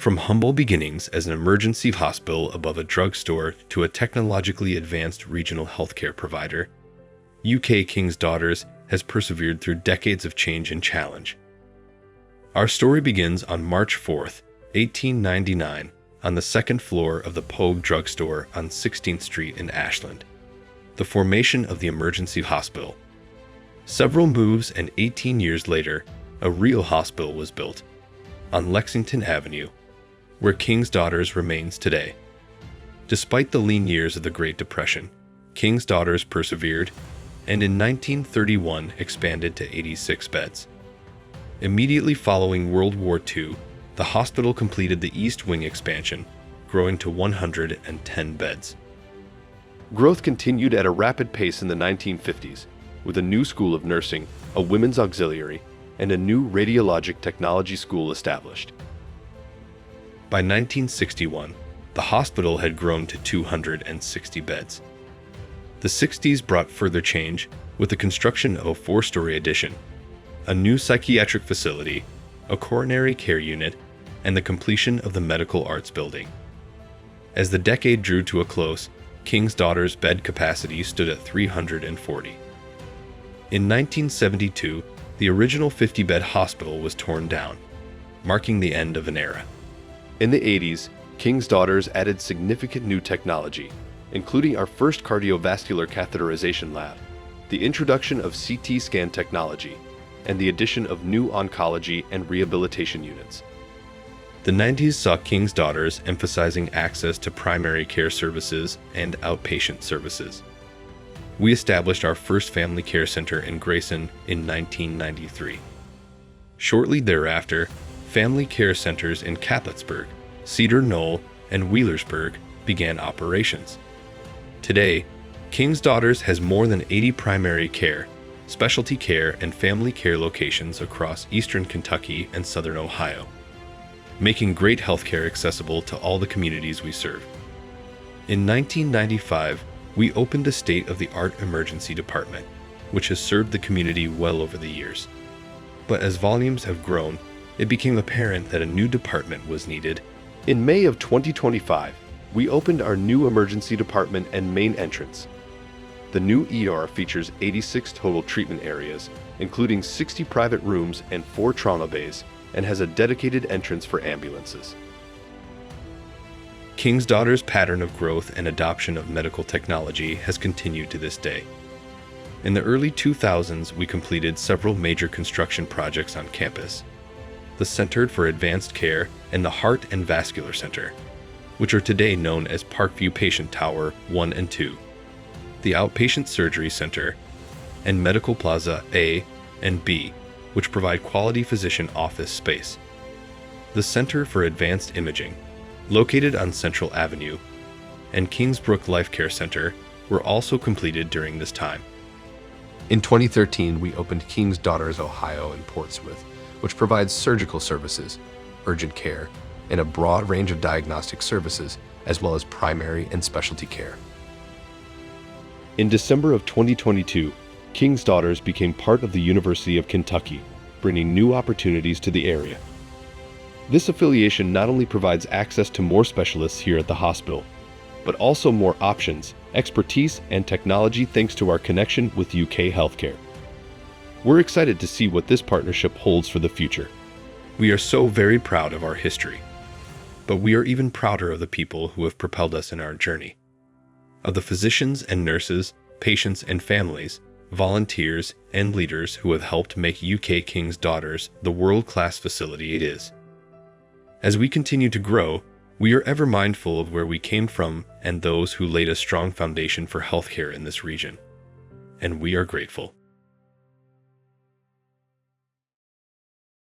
From humble beginnings as an emergency hospital above a drugstore to a technologically advanced regional healthcare provider, UK King's Daughters has persevered through decades of change and challenge. Our story begins on March 4th, 1899, on the second floor of the Pogue drugstore on 16th Street in Ashland. The formation of the emergency hospital. Several moves and 18 years later, a real hospital was built on Lexington Avenue, where King's Daughters remains today. Despite the lean years of the Great Depression, King's Daughters persevered and in 1931 expanded to 86 beds. Immediately following World War II, the hospital completed the East Wing expansion, growing to 110 beds. Growth continued at a rapid pace in the 1950s, with a new school of nursing, a women's auxiliary, and a new radiologic technology school established. By 1961, the hospital had grown to 260 beds. The 60s brought further change with the construction of a 4-story addition, a new psychiatric facility, a coronary care unit, and the completion of the medical arts building. As the decade drew to a close, King's Daughters' bed capacity stood at 340. In 1972, the original 50-bed hospital was torn down, marking the end of an era. In the 80s, King's Daughters added significant new technology, including our first cardiovascular catheterization lab, the introduction of CT scan technology, and the addition of new oncology and rehabilitation units. The 90s saw King's Daughters emphasizing access to primary care services and outpatient services. We established our first family care center in Grayson in 1993. Shortly thereafter, family care centers in Catlettsburg, Cedar Knoll, and Wheelersburg began operations. Today, King's Daughters has more than 80 primary care, specialty care, and family care locations across eastern Kentucky and southern Ohio, making great healthcare accessible to all the communities we serve. In 1995, we opened a state-of-the-art emergency department, which has served the community well over the years. But as volumes have grown, it became apparent that a new department was needed. In May of 2025, we opened our new emergency department and main entrance. The new ER features 86 total treatment areas, including 60 private rooms and 4 trauma bays, and has a dedicated entrance for ambulances. King's Daughters' pattern of growth and adoption of medical technology has continued to this day. In the early 2000s, we completed several major construction projects on campus: the Center for Advanced Care and the Heart and Vascular Center, which are today known as Parkview Patient Tower 1 and 2, the Outpatient Surgery Center, and Medical Plaza A and B, which provide quality physician office space. The Center for Advanced Imaging, located on Central Avenue, and Kingsbrook Life Care Center were also completed during this time. In 2013, we opened King's Daughters Ohio in Portsmouth, which provides surgical services, urgent care, and a broad range of diagnostic services, as well as primary and specialty care. In December of 2022, King's Daughters became part of the University of Kentucky, bringing new opportunities to the area. This affiliation not only provides access to more specialists here at the hospital, but also more options, expertise, and technology thanks to our connection with UK Healthcare. We're excited to see what this partnership holds for the future. We are so very proud of our history, but we are even prouder of the people who have propelled us in our journey. Of the physicians and nurses, patients and families, volunteers and leaders who have helped make UK King's Daughters the world-class facility it is. As we continue to grow, we are ever mindful of where we came from and those who laid a strong foundation for healthcare in this region. And we are grateful.